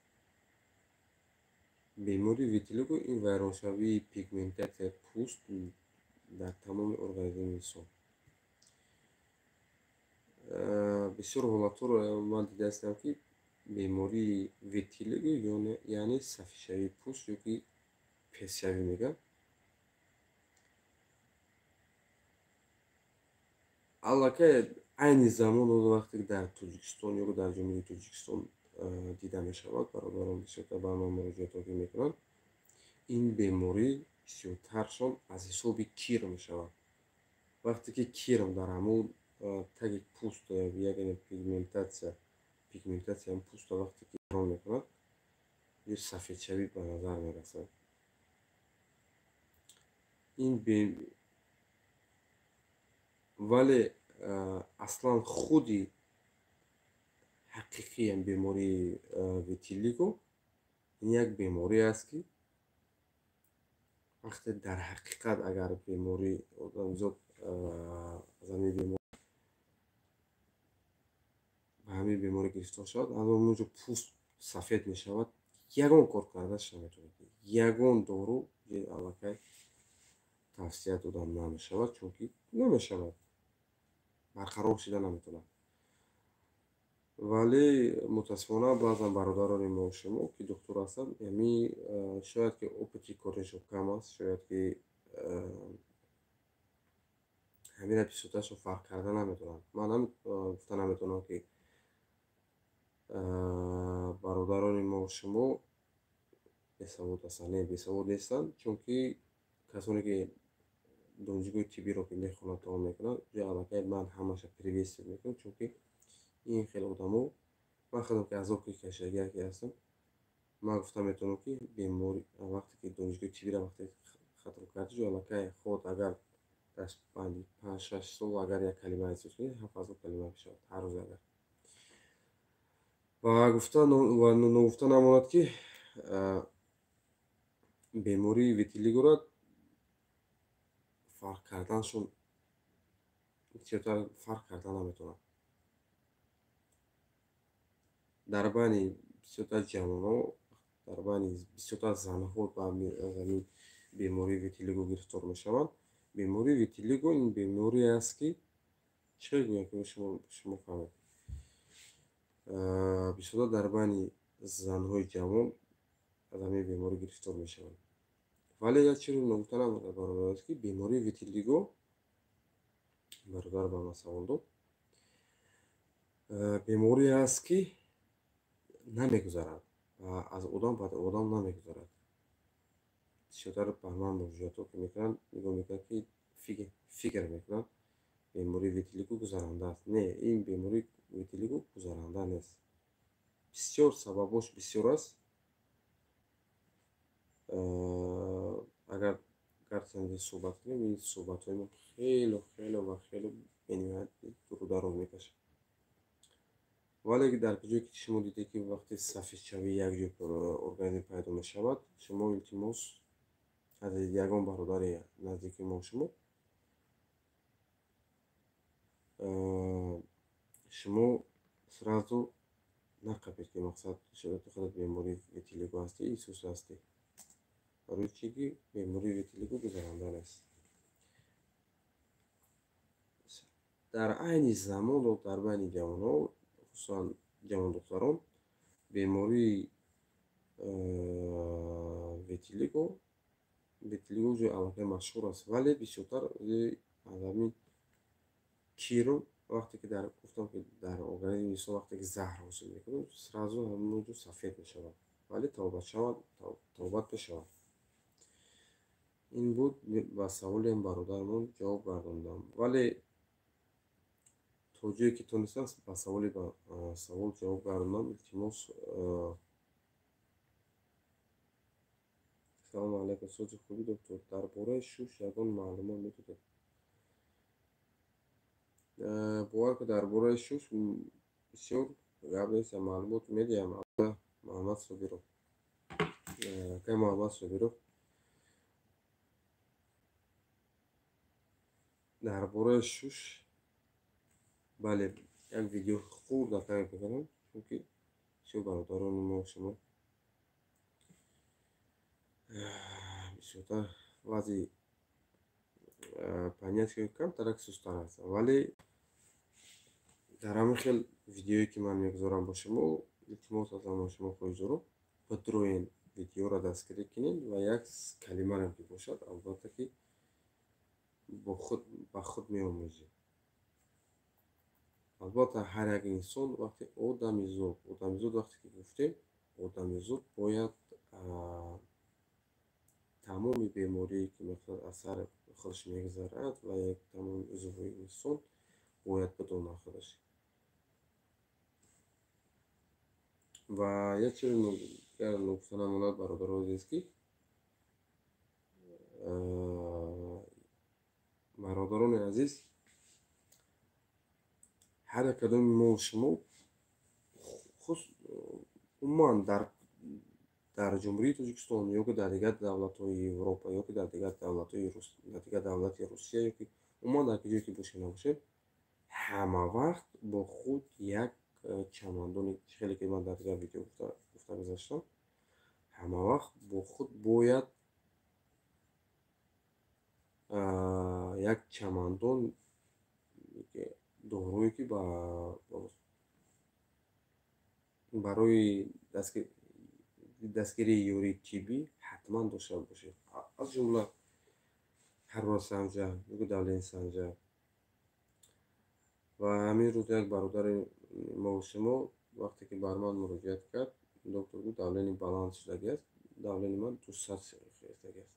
Бемории витилиго ин вайроншавии пигментатсияи пӯст дар тамоми организми инсон. Бисёр ҳолатҳоро ман дидаастам ки бемории витилиго яъне сафедшавии пӯст ё ки песшавӣ мегӯянд, аллакай айни замон вақте дар Тоҷикистон ё дар ҷумҳурии Тоҷикистон дида мешавад. Бародарон бисёртар ба ман муроҷиатҳо мекунанд. Ин беморӣ бисёртаршон аз ҳисоби кир мешавад. Вақте ки кирм дар ҳамон таги пӯст ягоне пигментатсияи пӯста вақте ки вайрон мекунад, ё сафедшавӣ ба назар мерасад. Вале аслан худи ҳақиқия бемории витилиго ин як беморӣ аст ки вақте дар ҳақиқат агар беморӣ одамзод ба ҳамин беморӣ гирифтор шавад, ҳамонҷо пӯст сафед мешавад, ягон кор кардаш наметавонад. Ягон дору аллакай тавсия дода намешавад, чунки намешавад, барқарор шуда наметавонад. Вале мутаассифона баъзан бародарони мо шумо ки духтур ҳастанд, шояд ки опити коришон кам аст, шояд ки ҳамина бисёртаршон фарқ карда наметавонанд. Ман гуфта наметавонам ки бародарони мо шумо бесавод ҳастанд. Не, бесавод нестанд, чунки касоне ки донишгоҳи тиббиро ки мехонанд тавом мекунанд, аллакай ман ҳамаша приветствие мекунам, чунки ин хеле одамо, ман худам ки азоб ки кашидаги яке ҳастам, ман гуфта метавонам ки беморӣ вақте ки донишгоҳи тиббиро вақте хатм кардӣ, аллакай худ агар дар 5-6 сол агар як калима истифода кунед, 7000 калима мешавад ҳар рӯз. Агар ва ногуфта намонад ки бемории витилигоро фарқ карданшон бисёртар фарқ карда наметавонад. Дар байни бисёртар ҷавонҳо, дар байни бисёртар занҳо ба замин бемории витилиго гирифтор мешаванд. Бемории витилиго ин беморие аст ки чӣ гӯям ки шумо фаҳмед, бисёр дар байни занҳои ҷавон аз ҳамин беморӣ гирифтор мешаванд. вале як чизе нукта баробараст ки бемории витилиго, бародар ба ман савол дод, беморие аст ки намегузарад, аз одам ба одам намегузарад. бисёртар бар ман мувоҷиҳатҳо ки мекунанд, нигоҳ мекунанд ки фикр мекунанд бемории витилиго гузаранда аст. Не, ин бемории витилиго гузаранда нест. бисёр сабабош бисёр аст. агар гарчанде суҳбат кунем, ин суҳбатҳои мо хело ва хело бениҳоят дуру дароз мекашад. вале дар ҷое ки шумо дидед ки вақти сафедшавии як ҷо организм пайдо мешавад, шумо илтимос аз ягон бародари наздики мо шумо сразу нақабед ки мақсад шояд худат бемории витилиго ҳастӣ, исус ҳастӣ. барои чӣ ки бемории витилиго гузаранда нест. дар айни замон дар байни ҷавонҳо, хусусан ҷавондухтарон, бемории витилиго ҷои аллакай машҳур аст, вале бисёртар аз ҳамин киру вақте ки гуфтам ки дар организми инсон вақте ки заҳр ҳосил мекунад, сразу ҳамонҷо сафед мешавад, вале тавбат мешавад. ин буд ба саволи бародармон ҷавоб гардондам. вале то ҷое ки тонистам ба савол ҷавоб гардондам. илтимос салому алайкум, соҳати хубӣ доктор, дар бораи шуш ягон маълумот медодед? бовар кунед, дар бораи шуш бисёр гап нест, маълумот медиҳам. Муҳаммад Собиров, акай Муҳаммад Собиров, дар бораи шуш, бале, як видео хурд акай бикунам, чунки бисёр бародарони мо шумо бисёртар вазъи понятия камтарак сустар аст. вале дар ҳамин хел видеое ки ман мегузорам ба шумо, илтимос аз шумо хоҳиш дорам, битроен видеоро дастгирӣ кунед ва як калимаам ки бошад, албатта ки ба худ меомӯзед. албатта ҳар як инсон вақте одамизод вақте ки гуфтем, одамизод бояд тамоми беморие ки аз сар худаш мегузарад ва як тамоми узвҳои инсон бояд бидонад худаш. ва як чизе нукта намонад, бародарои азиз, ки бародарони азиз, ҳар як кадоми мо шумо умуман дар ҷумҳурии Тоҷикистон ё ки дар дигар давлатҳои Европа ё ки дар дигар давлати Русия ё ки умуман дар ҷое ки бошем набошем, ҳама вақт бо худ як чамандони, хеле ки ман дар дигар видео гуфта гузаштам, ҳама вақт бо худ бояд як чамандон дорое ки барои дастгирии ёрии тиббӣ ҳатман дошта бошед. аз ҷумла ҳарорасанҷа ё ки давлени санҷа. ва ҳамин рӯз як бародари мо шумо вақте ки бар ман муроҷиат кард, доктор гуфт давлени баланд шудагӣ аст, давлени ман 200 хӯрдагӣ аст.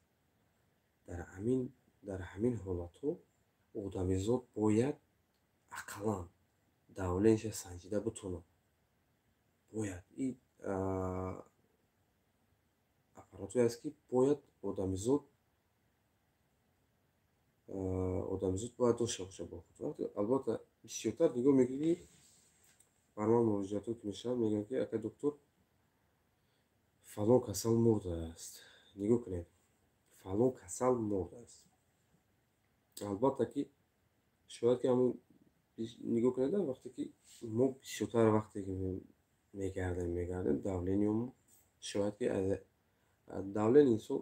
дар ҳамин ҳолатҳо одамизод бояд ақаллан давлениша санҷида битонад. бояд ин аппаратое аст ки бояд одамизод бояд дошта бошад бо худ. албатта бисёртар нигоҳ мекунед, бар ман муроҷиатҳо ки мешавад, мегӯянд ки акай доктор, фалон касал мурдааст. нигоҳ кунед, фалон касал мурдааст. албатта ки шояд ки ҳамон нигоҳ кунед, вақте ки мо бисёртар вақте ки мегардем давлениёмон, шояд ки давлени инсон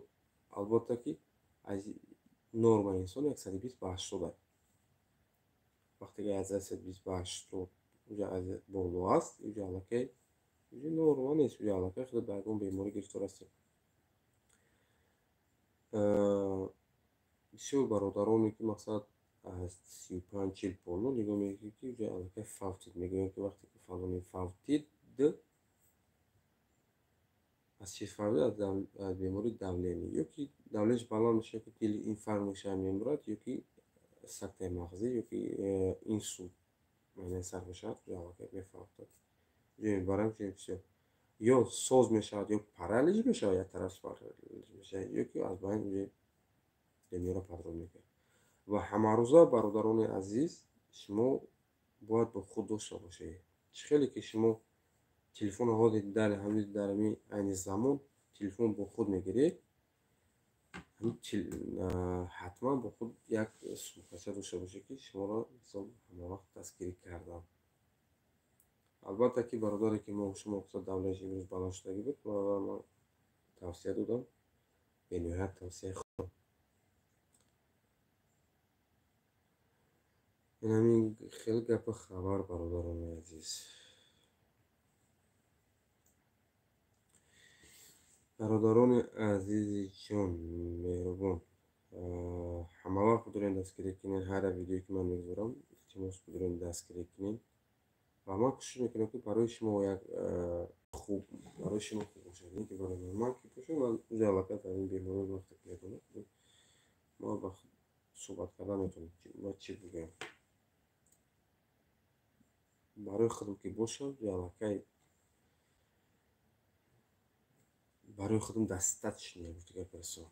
албатта ки аз норма инсон 120 ба 80 вақте ки аз 120 ба 80 уҷа аз боло аст, уҷа аллакай уҷа норма нест, уҷа аллакай худо ба ягон беморӣ гирифтор ҳастем. бисёр бародароне ки мақсад аз 35-40 боло нигоҳ мекунед ки уҷа аллакай фавтид, мегӯянд ки вақте ки фалоне фавтид, аз чӣ фавтид? Аз бемории давление, ё ки давлеяш баланд мешавад, ки дили инфаркт мешавад, мемурад, ё ки сактаи мағзӣ, ё ки инсулт майнаи сар мешавад, уҷа аллакай мефавтад. уҷа мебаранд ки бисёр ё соз мешавад, ё паралич мешавад, як тараф паралич мешавад, ё ки аз байн уҷа демиёра падрод мекунад. ва ҳамарӯза бародарони азиз, шумо бояд бо худ дошта бошед. Чӣ хеле ки шумо телефони ҳозир дар ҳамин айни замон телефон бо худ мегиред, ҳатман бо худ як сумкаша дошта бошед, ки шуморо ҳисоб ҳамавақт дастгирӣ кардам. албатта ки бародаре ки мо шумо давлааш имрӯз баланд шудагӣ буд, ман тавсия додам, бениҳоят тавсияи хуб. ин ҳамин хеле гапи хабар, бародарони азиз. бародарони азизи ҷон, меҳрубон, ҳама вақт бидорен дастгирӣ кунед. ҳар видеое ки ман мегузорам, илтимос бидорен дастгирӣ кунед. ва ман кӯшиш мекунам ки барои шумо як хуб, барои шумо хуб бошад. не ки барои ман ки бошад, ман уҷа аллакай дар ин беморӣ вақте ки медонам, мо ба суҳбат кардан метавонем, ва чӣ бигӯям. барои худам ки бошад, уҷа аллакай барои худам достаточно, як гуфта гапирасон.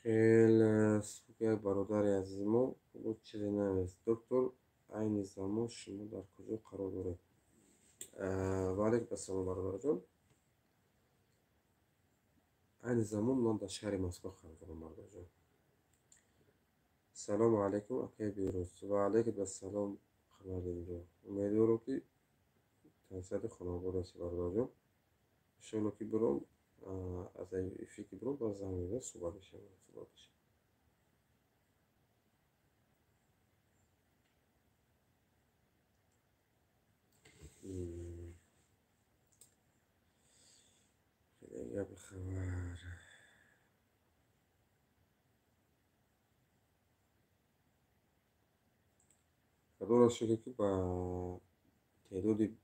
хеле як бародари азизи мо бо чизе навест: доктор, айни замон шумо дар куҷо қарор доред? ва алайкум ассалом бародарҷон. айни замон ман дар шаҳри Москва қарор дорам, бародарҷон. салому алайкум акаи берӯз. ва алайкум ассалом хамадинҷон. умедворам ки тавсияти хонобод аст, бародарҷон. иншоалло ки биром аз эфир ки биром ба занг мезанам, суҳбат мешавам. хеле гапи хабар. худоро шукр ки ба теъдоди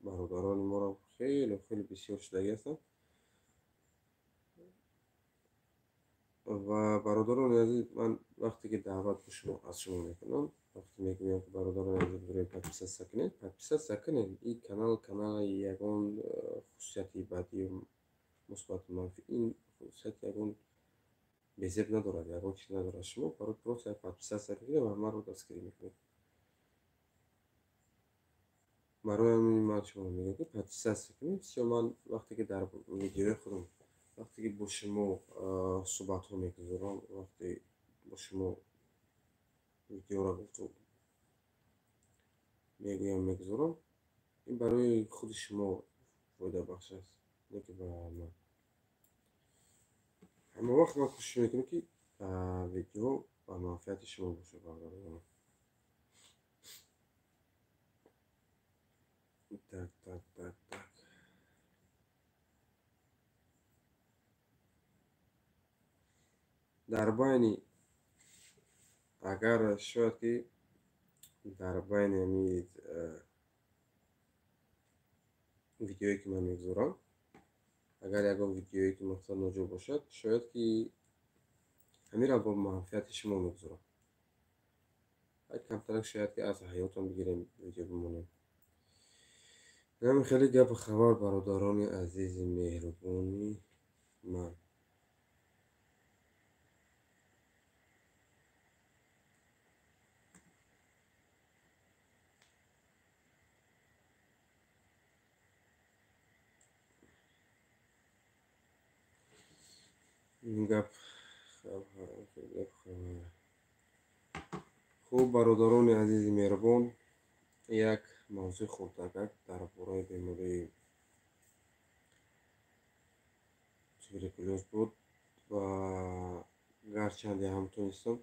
бародарони моро хеле бисёр шудагӣ ҳастанд. ва бародарони азиз, ман вақте ки даъват аз шумо мекунам, вақте мегӯям ки бародарони азиз бирем подписатсия кунед. ин канали ягон хусусияти бадию мусбату манфӣ, ин хусусияти ягон безеб надорад, ягон чиз надорад. шумо просто як подписатсия кунед ва маро дастгирӣ мекунед. барои ҳамин ман шуморо мегӯям ки подписатсия кунед. бисёр ман вақте ки дар видеои худам, вақте ки бо шумо суҳбатҳо мегузорам, вақте бо шумо видеоро гуфту мегузорам, ин барои худи шумо фоидабахш аст, не ки барои ман. ҳама вақт ман кӯшиш мекунам ки видео ба манфиати шумо бошад, бародарон. так. дар байни агар шояд ки дар байни ҳамин видеое ки ман мегузорам, агар ягон видеое ки мақсад ноҷо бошад, шояд ки ҳаминро бо манфиати шумо мегузорам. ҳар камтарак шояд ки аз ҳаётам бигирем, видео бимонем. ҳамин хеле гапи хабар, бародарони азизи меҳрубони ман. гап хуб, бародарони азизи меҳрубон, як мавзӯи хурдагак дар бораи бемории туберкулёз буд ва гарчанде ҳам тунистам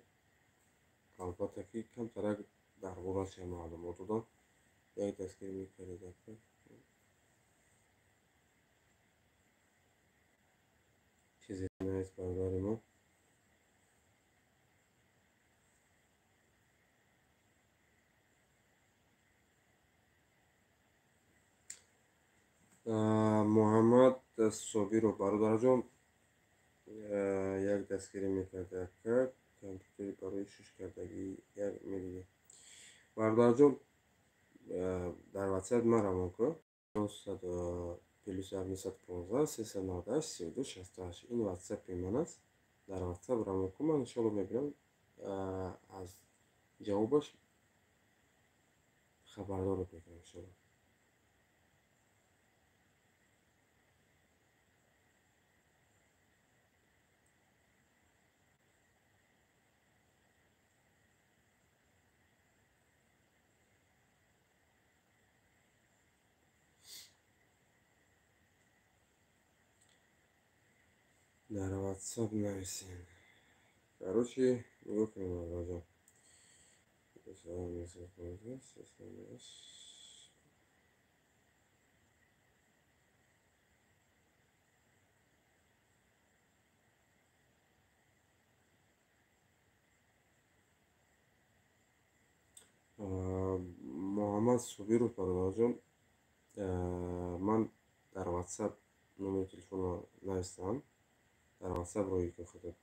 албатта ки камтарак дар борааши маълумот додам. Як дастгирӣ мекардед чизе нест бародари мо. муҳаммад собиров бародарҷон як дастгирӣ мекарда компютери барои шушкардагӣ як медиде. Бародарҷон дар ватсап марамон ку 07+715 ин ватсапи ман аст. Дар ватсап рамон ку ман иншоалло мебинам, аз ҷавобаш хабардорат мекунам иншоалло. Дар ватсап нависем. Короче, нигоҳ кунед бародарҷон. муҳаммад собиров бародарҷон, ман дар ватсап номери телефонро навистам. Дар ватсап роҳи худод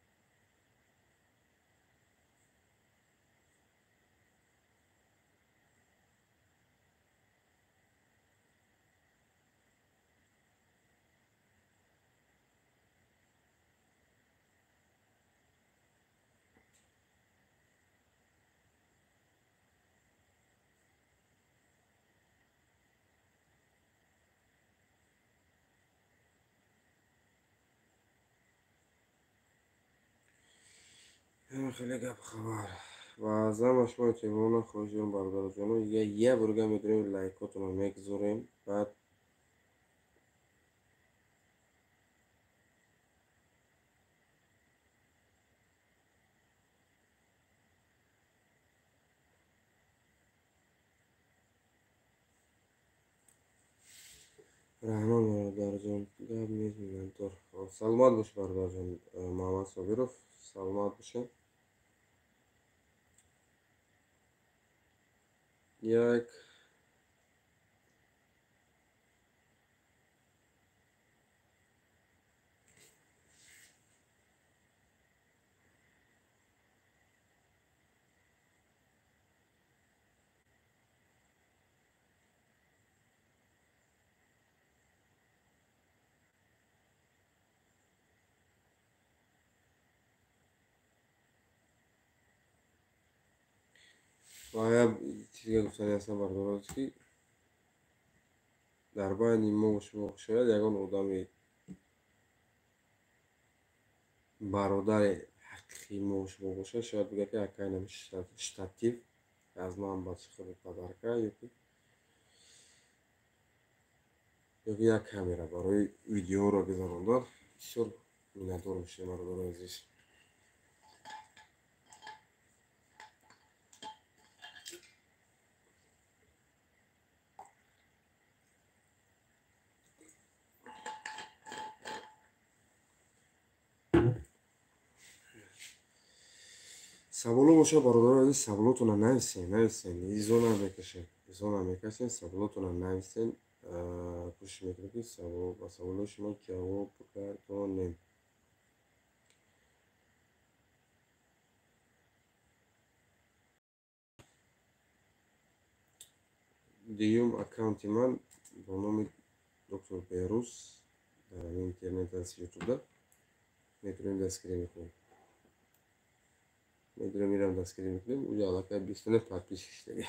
хеле гапхабар ва зама шумо эҳтимолан хоҳиш дорам бародарҷоно, як бурга медурем лайкотонро мегузорем. Баъд раҳмон бародарҷон, гап мезанам тор. Саломат бош бародарҷон. муҳаммад собиров, саломат бошед. як ва як чизге гуфтани ҳастам бародарот, ки дар байни мо шумо шояд ягон одами бародари ҳақиқии мо шумо бошад, шояд бигӯяд ки акайнам штатив аз ман бачиқаби падарка ёки як камера барои видеоро гузарондан. Бисёр миннатдор мешавам бародари азиз. саволо бошад бародари азиз, саволотонро нависен, изо намекашем, саволотонро нависен. кӯшиш мекунем ки ба саволои шумо ҷавоб гардонем. дуюм аккаунти ман бо номи доктор Берус дар интернет аст, ютубда метавонем дастгирӣ мекунем. Мирам дастгирӣ мекунем, уҷа аллакай бистонед подписчик дега.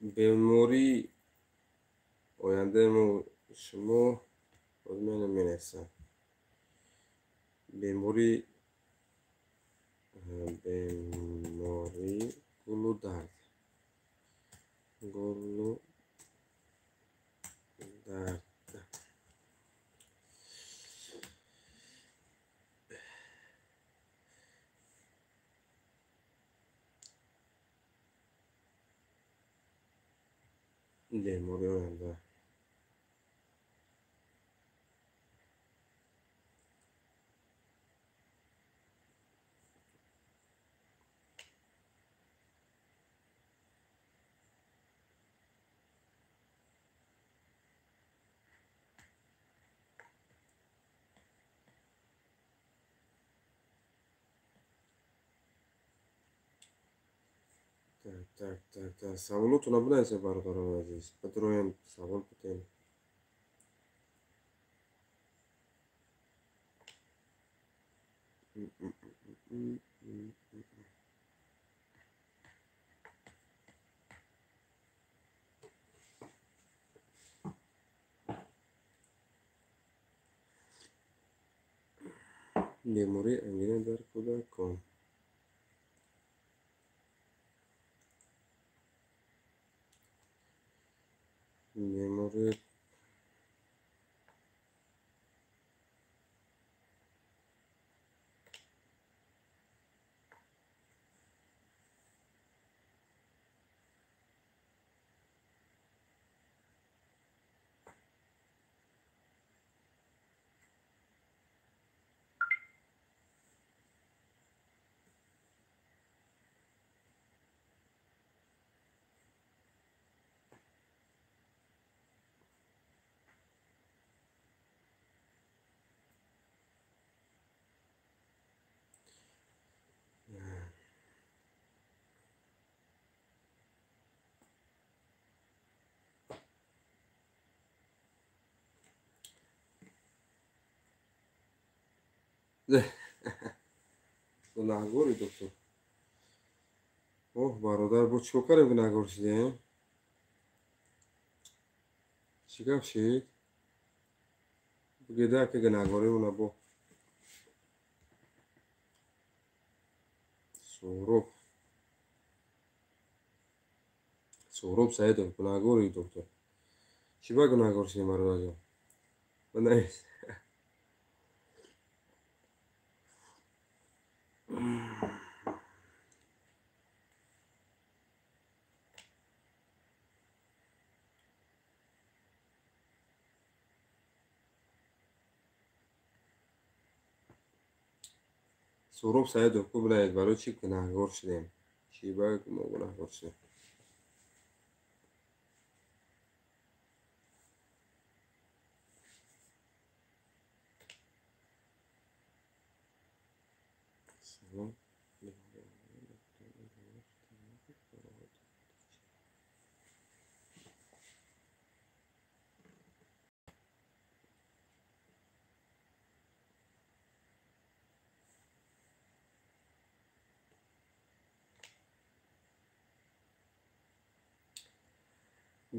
бемории ояндаи мо шумо менависам. беморӣ беморӣ гулудард гулудард беморӣ оянда так саволотро набинаиса бародарои азиз бадроям савол бутем бемории ангина дар кӯдакон бемории гунаҳгори доктор оҳ бародар бо чӣ кардем гунаҳгор шудем чӣ гап шид бугедака гунаҳгоримона бо соҳроб саидов гунаҳгори доктор чӣ ба гунаҳгор шудем бародарҷон банаис соҳроб саидов ку бинаед барои чӣ гунаҳгор шудем чӣ ба мо гунаҳгор шудем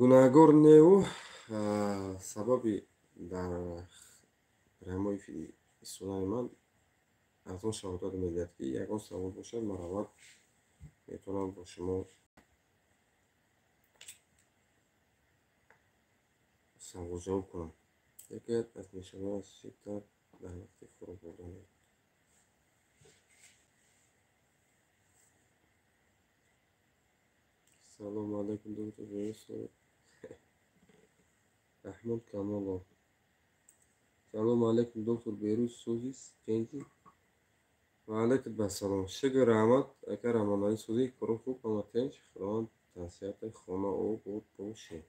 гунаҳгор неу сабаби дар раҳмои фидистонаи ман аз он шаҳодат медиҳад ки ягон савол бошад маравад метавонам бо шумо саволҷавоб кунам яке аз нишонаи асоситар дар вақти фурӯ бурдани салому алайкум доктор раҳмон камолов салому алайкум доктор берӯз сӯзис ҷенҷи ва алайкум басалом шукр раҳмат ака рамонаи сӯзи кору хуб ама тинч худованд таҳсиятай хона обод бошед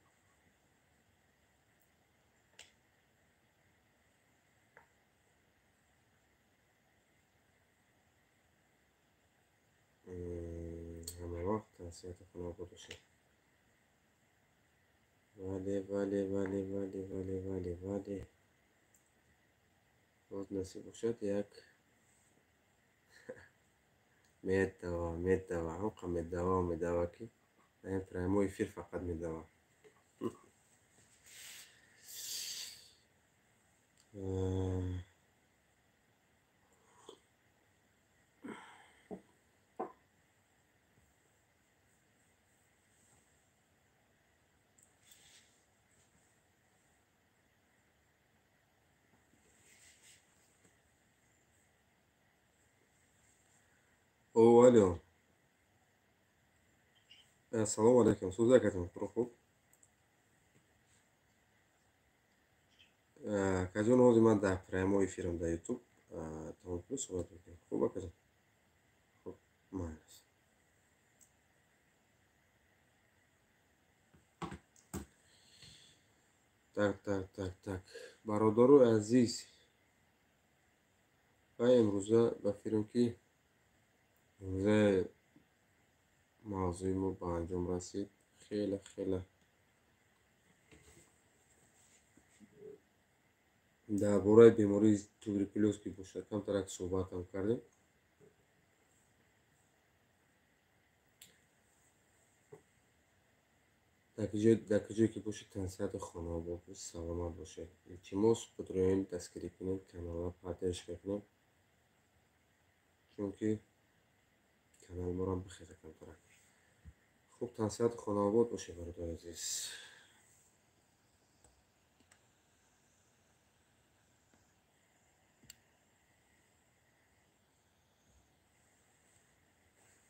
ҳама вақт таҳсиятай хона обод бошед вале боз насиб бошад як медава ҳамқа медава ки ин прямой эфир фақат медава او الو السلام علیکم سوزا کردم برو خوب کجا نوازی من در پرایمو ефіром در یوتیوب тому плюс صحبت میکنم خوبه کجا خوب مایس так бародару азиз ва имрӯза ба фирм ки имрӯза мавзӯи мо ба анҷом расид хеле дар бораи бемории туберкулёз ки бошад камтарак суҳбатам кардем. дар куҷое ки бошед тансиҳату хонавод бошед саломат бошед. илтимос бидроен дастгирӣ кунед, каналро поддержка кунед, чунки канали моро бихеза камтарак. хуб, тансиҳату хонавод бошед бародари азиз.